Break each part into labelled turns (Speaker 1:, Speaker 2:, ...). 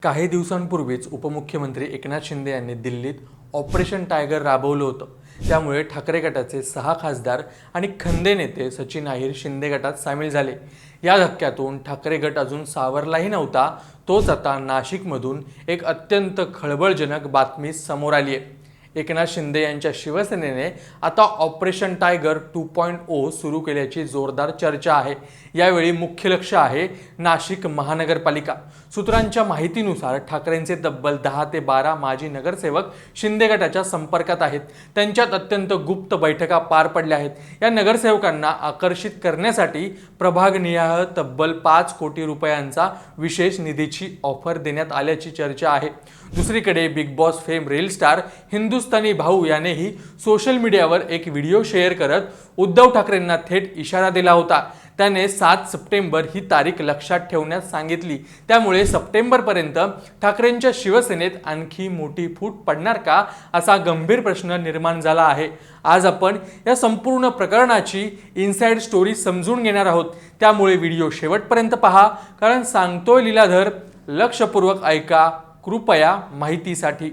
Speaker 1: काही दिवसांपूर्वीच उपमुख्यमंत्री एकनाथ शिंदे यांनी दिल्लीत ऑपरेशन टायगर राबवलं होतं। त्यामुळे ठाकरे गटाचे 6 खासदार आणि खंदे नेते सचिन अहिर शिंदे गटात सामील झाले। या धक्क्यातून ठाकरे गट अजून सावरलाही नव्हता, तोच आता नाशिकमधून एक अत्यंत खळबळजनक बातमी समोर आली आहे। एकनाथ शिंदे यांच्या शिवसेनेने आता ऑपरेशन टायगर 2.0 सुरू केल्याची जोरदार चर्चा आहे। यावेळी मुख्य लक्ष आहे नाशिक महानगरपालिका। सूत्रांच्या माहितीनुसार ठाकरेंचे तब्बल 10 ते 12 माजी नगरसेवक शिंदे गटाच्या संपर्कात आहेत। त्यांच्यात अत्यंत गुप्त बैठका पार पडल्या आहेत। या नगरसेवकांना आकर्षित करण्यासाठी प्रभागनिहाय तब्बल 5 कोटी रुपयांचा विशेष निधीची ऑफर देण्यात आल्याची चर्चा आहे। दुसरीकडे big boss fame reel star Hindustani भाऊ यानेही सोशल मीडियावर एक व्हिडिओ शेअर करत उद्धव ठाकरेंना थेट इशारा दिला होता। त्याने 7 सप्टेंबर ही तारीख लक्षात ठेवण्यास सांगितली। त्यामुळे सप्टेंबरपर्यंत ठाकरेंच्या शिवसेनेत आणखी मोठी फूट पडणार का, असा गंभीर प्रश्न निर्माण झाला आहे। आज आपण या संपूर्ण प्रकरणाची इनसाइड स्टोरी समजून घेणार आहोत। त्यामुळे व्हिडिओ शेवटपर्यंत पहा, कारण सांगतोय लीलाधर, लक्षपूर्वक ऐका कृपया माहितीसाठी।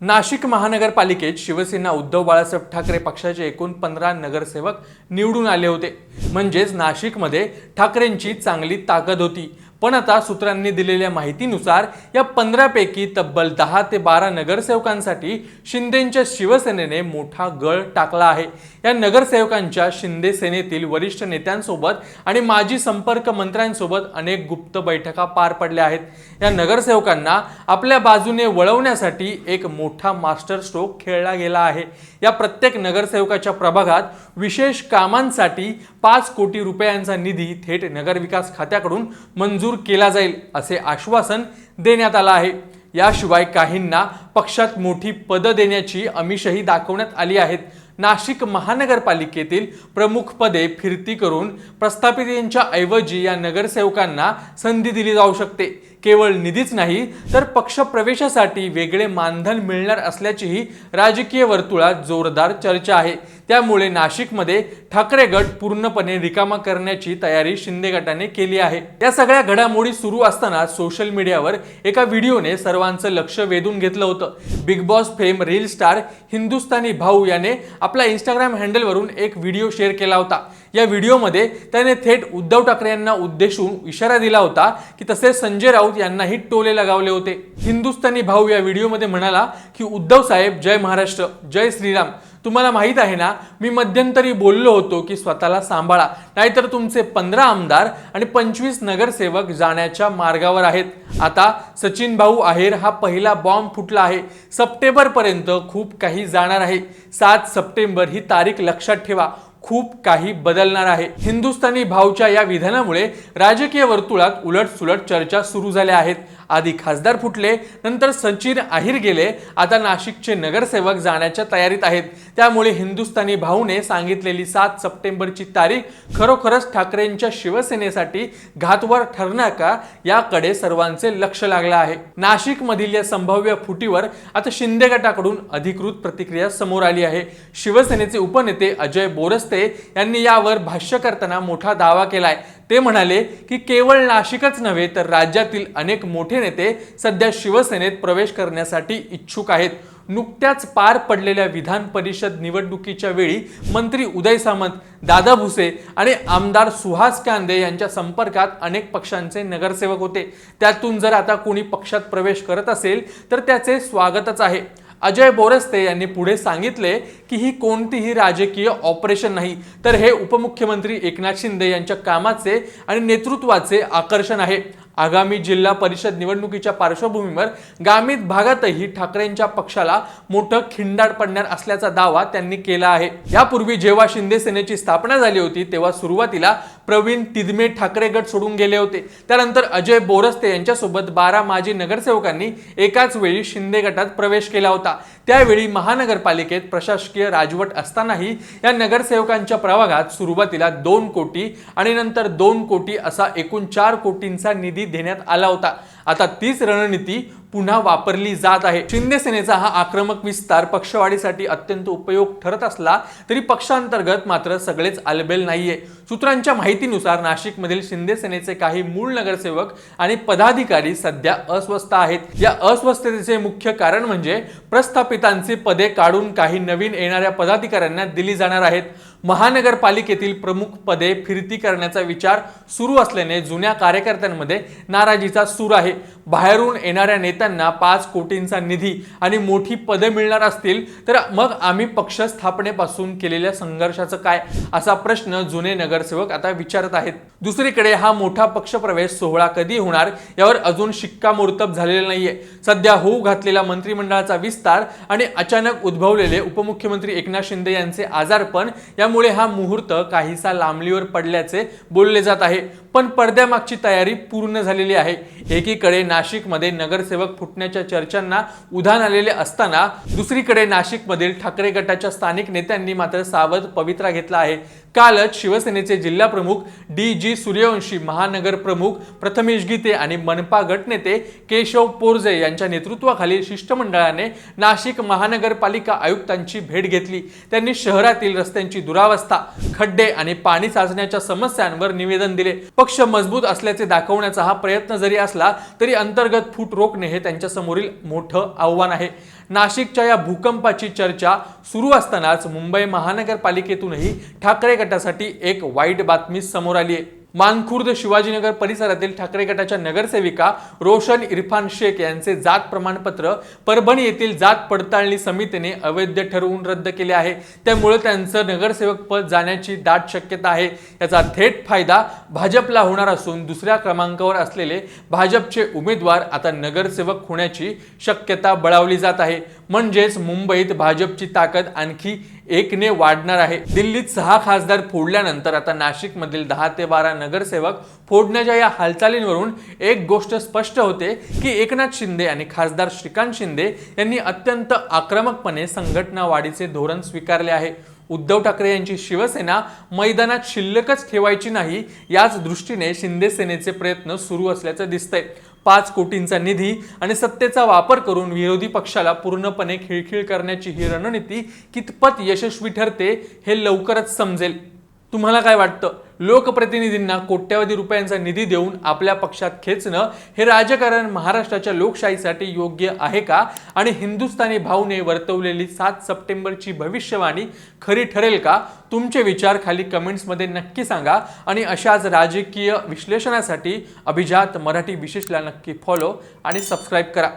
Speaker 1: नाशिक महानगरपालिकेत शिवसेना उद्धव बाळासाहेब ठाकरे पक्षाचे एकूण 15 नगरसेवक निवडून आले होते। म्हणजेच नाशिकमध्ये ठाकरेंची चांगली ताकद होती। पण आता सूत्रांनी दिलेल्या माहितीनुसार या 15 पैकी तब्बल 10 ते 12 नगरसेवकांसाठी शिंदेच्या शिवसेनेने मोठा गळ टाकला आहे। या नगरसेवकांच्या शिंदे सेनेतील वरिष्ठ नेत्यांसोबत आणि माजी संपर्क मंत्र्यांसोबत अनेक गुप्त बैठका पार पडल्या आहेत। या नगरसेवकांना आपल्या बाजूने वळवण्यासाठी एक मोठा मास्टर स्ट्रोक खेळला गेला आहे। या प्रत्येक नगरसेवकाच्या प्रभागात विशेष कामांसाठी 5 कोटी रुपयांचा निधी थेट नगरविकास खात्याकडून मंजूर केला जाईल, असे आश्वासन देण्यात आलं आहे। याशिवाय काहींना पक्षात मोठी पद देण्याची आमिषही दाखवण्यात आली आहेत। नाशिक महानगरपालिकेतील प्रमुख पदे फिरती करून प्रस्थापितांच्या ऐवजी या नगरसेवकांना संधी दिली जाऊ शकते। केवळ निधीच नाही तर पक्ष प्रवेशासाठी वेगळे मानधन मिळणार असल्याचीही राजकीय वर्तुळात जोरदार चर्चा आहे। त्यामुळे नाशिकमध्ये ठाकरे गट पूर्णपणे रिकामा करण्याची तयारी शिंदे गटाने केली आहे। या सगळ्या घडामोडी सुरू असताना सोशल मीडियावर एका व्हिडिओने सर्वांचं लक्ष वेधून घेतलं होतं। Big boss fame reel star Hindustani भाऊ याने आपल्या इंस्टाग्राम हँडलवरून एक व्हिडिओ शेअर केला होता। या व्हिडिओमध्ये त्याने थेट उद्धव ठाकरे यांना उद्देशून इशारा दिला होता की तसेच संजय राऊत यांनाही टोले लगावले होते। हिंदुस्थानी भाऊ या व्हिडिओमध्ये म्हणाला की उद्धव साहेब, जय महाराष्ट्र, जय श्रीराम। तुम्हाला माहित आहे ना, मी मध्यंतरी बोललो होतो की स्वतःला सांभाळा, नाहीतर तुमचे 15 आमदार आणि 25 नगरसेवक जाण्याच्या मार्गावर आहेत। आता सचिन भाऊ अहिर हा पहिला बॉम्ब फुटला आहे। सप्टेंबर पर्यंत खूप काही जाणार आहे। 7 सप्टेंबर ही तारीख लक्षात ठेवा, खूप काही बदलणार आहे। हिंदुस्थानी भाऊच्या या विधानामुळे राजकीय वर्तुळात उलटसुलट चर्चा सुरू झाल्या आहेत। आधी खासदार फुटले, नंतर सचिन अहिर गेले, आता नाशिकचे नगरसेवक जाण्याच्या तयारीत आहेत। त्यामुळे हिंदुस्थानी भाऊने सांगितलेली 7 सप्टेंबरची तारीख खरोखरच ठाकरेंच्या शिवसेनेसाठी घातवर ठरणार का, याकडे सर्वांचे लक्ष लागले आहे। नाशिकमधील या संभाव्य फुटीवर आता शिंदे गटाकडून अधिकृत प्रतिक्रिया समोर आली आहे। शिवसेनेचे उपनेते अजय बोरस्ते यांनी यावर भाष्य करताना मोठा दावा केलाय। ते म्हणाले की केवळ नाशिकच नव्हे तर राज्यातील अनेक मोठे नेते सध्या शिवसेनेत प्रवेश करण्यासाठी इच्छुक आहेत। नुकत्याच पार पडलेल्या विधान परिषद निवडणुकीच्या वेळी मंत्री उदय सामंत, दादा भुसे आणि आमदार सुहास कांदे यांच्या संपर्कात अनेक पक्षांचे नगरसेवक होते। त्यातून जर आता कोणी पक्षात प्रवेश करत असेल तर त्याचे स्वागतच आहे। अजय बोरस्ते यांनी पुढे सांगितले की ही कोणतीही राजकीय ऑपरेशन नाही, तर हे उपमुख्यमंत्री एकनाथ शिंदे यांच्या कामाचे आणि नेतृत्वाचे आकर्षण आहे। आगामी जिल्हा परिषद निवडणुकीच्या पार्श्वभूमीवर ग्रामीण भागातही ठाकरेंच्या पक्षाला मोठं खिंडार पडणार असल्याचा दावा त्यांनी केला आहे। यापूर्वी जेव्हा शिंदे सेनेची स्थापना झाली होती तेव्हा सुरुवातीला प्रवीण तिदमे ठाकरे गट सोडून गेले होते। त्यानंतर अजय बोरस्ते यांच्यासोबत 12 माजी नगरसेवकांनी एकाच वेळी शिंदे गटात प्रवेश केला होता। त्यावेळी महानगरपालिकेत प्रशासकीय राजवट असतानाही या नगरसेवकांच्या प्रभागात सुरुवातीला 2 कोटी आणि नंतर 2 कोटी असा एकूण 4 कोटींचा निधी देण्यात आला होता। आता तीच रणनीती पुन्हा वापरली जात आहे। शिंदे सेनेचा हा आक्रमक विस्तार पक्षवाढीसाठी अत्यंत उपयोग ठरत असला तरी पक्षांतर्गत मात्र सगळेच आलबेल नाहीये। सूत्रांच्या माहितीनुसार नाशिकमधील शिंदे सेनेचे काही मूळ नगरसेवक आणि पदाधिकारी सध्या अस्वस्थ आहेत। या अस्वस्थतेचे मुख्य कारण म्हणजे प्रस्थापितांची पदे काढून काही नवीन येणाऱ्या पदाधिकाऱ्यांना दिली जाणार आहेत। महानगरपालिकेतील प्रमुख पदे फिरती करण्याचा विचार सुरू असल्याने जुन्या कार्यकर्त्यांमध्ये नाराजीचा सूर आहे। बाहेरून येणाऱ्या नेत्यांना 5 कोटींचा निधी आणि मोठी पदे मिळणार असतील तर मग आम्ही पक्ष स्थापनेपासून केलेल्या संघर्षाचं काय, असा प्रश्न जुने नगरसेवक आता विचारत आहेत। दुसरीकडे हा मोठा पक्षप्रवेश सोहळा कधी होणार यावर अजून शिक्कामोर्तब झालेले नाहीये। सध्या होऊ घातलेला मंत्रिमंडळाचा विस्तार आणि अचानक उद्भवलेले उपमुख्यमंत्री एकनाथ शिंदे यांचे आजारपण यामुळे हा मुहूर्त काहीसा लांबणीवर पडल्याचे बोलले जात आहे। पण पडद्यामागची तयारी पूर्ण झालेली आहे। एकीकडे नाशिकमध्ये नगरसेवक फुटण्याच्या चर्चांना उधाण आलेले असताना दुसरीकडे नाशिकमधील ठाकरे गटाच्या स्थानिक नेत्यांनी मात्र सावध पवित्रा घेतला आहे। कालच शिवसेनेचे जिल्हा प्रमुख डी सूर्यवंशी, महानगर प्रमुख प्रथमेश गीते आणि मनपा गटनेते केशव पोरजे यांच्या नेतृत्वाखालील शिष्टमंडळाने नाशिक महानगरपालिका आयुक्तांची भेट घेतली। त्यांनी शहरातील रस्त्यांची दुरावस्था, खड्डे आणि पाणी साचण्याच्या समस्यांवर निवेदन दिले। पक्ष मजबूत असल्याचे दाखवण्याचा हा प्रयत्न जरी असला तरी अंतर्गत फूट रोखणे हे त्यांच्या समोरील मोठं आव्हान आहे। नाशिकच्या या भूकंपाची चर्चा सुरू असतानाच मुंबई महानगरपालिकेतूनही ठाकरे गटासाठी एक वाईट बातमी समोर आली आहे। मानखुर्द शिवाजीनगर परिसरातील ठाकरे गटाच्या नगरसेविका रोशन इरफान शेख यांचे जात प्रमाणपत्र परभणी येथील जात पडताळणी समितीने अवैध ठरवून रद्द केले आहे। त्यामुळे त्यांचं नगरसेवक पद जाण्याची दाट शक्यता आहे। याचा थेट फायदा भाजपला होणार असून दुसऱ्या क्रमांकावर असलेले भाजपचे उमेदवार आता नगरसेवक होण्याची शक्यता बळावली जात आहे। म्हणजेच मुंबईत भाजपची ताकद आणखी एकने वाढणार आहे। दिल्लीत 6 खासदार फोडल्यानंतर आता नाशिकमधील 10 ते 12 नगरसेवक फोडण्याच्या या हालचालींवरून एक गोष्ट स्पष्ट होते की एकनाथ शिंदे आणि खासदार श्रीकांत शिंदे यांनी अत्यंत आक्रमकपणे संघटना वाढीचे धोरण स्वीकारले आहे। उद्धव ठाकरे यांची शिवसेना मैदानात शिल्लकच ठेवायची नाही, याच दृष्टीने शिंदे सेनेचे प्रयत्न सुरू असल्याचं दिसतंय। 5 कोटींचा निधी आणि सत्तेचा वापर करून विरोधी पक्षाला पूर्णपणे खिळखिळ करण्याची ही रणनीती कितपत यशस्वी ठरते हे लवकरच समजेल। तुम्हाला काय वाटतं? लोकप्रतिनिधींना कोट्यवधी रुपयांचा निधी देऊन आपल्या पक्षात खेचणं हे राजकारण महाराष्ट्राच्या लोकशाहीसाठी योग्य आहे का? आणि हिंदुस्थानी भावने वर्तवलेली 7 सप्टेंबरची भविष्यवाणी खरी ठरेल का? तुमचे विचार खाली कमेंट्समध्ये नक्की सांगा आणि अशाच राजकीय विश्लेषणासाठी अभिजात मराठी विशेषला नक्की फॉलो आणि सबस्क्राईब करा।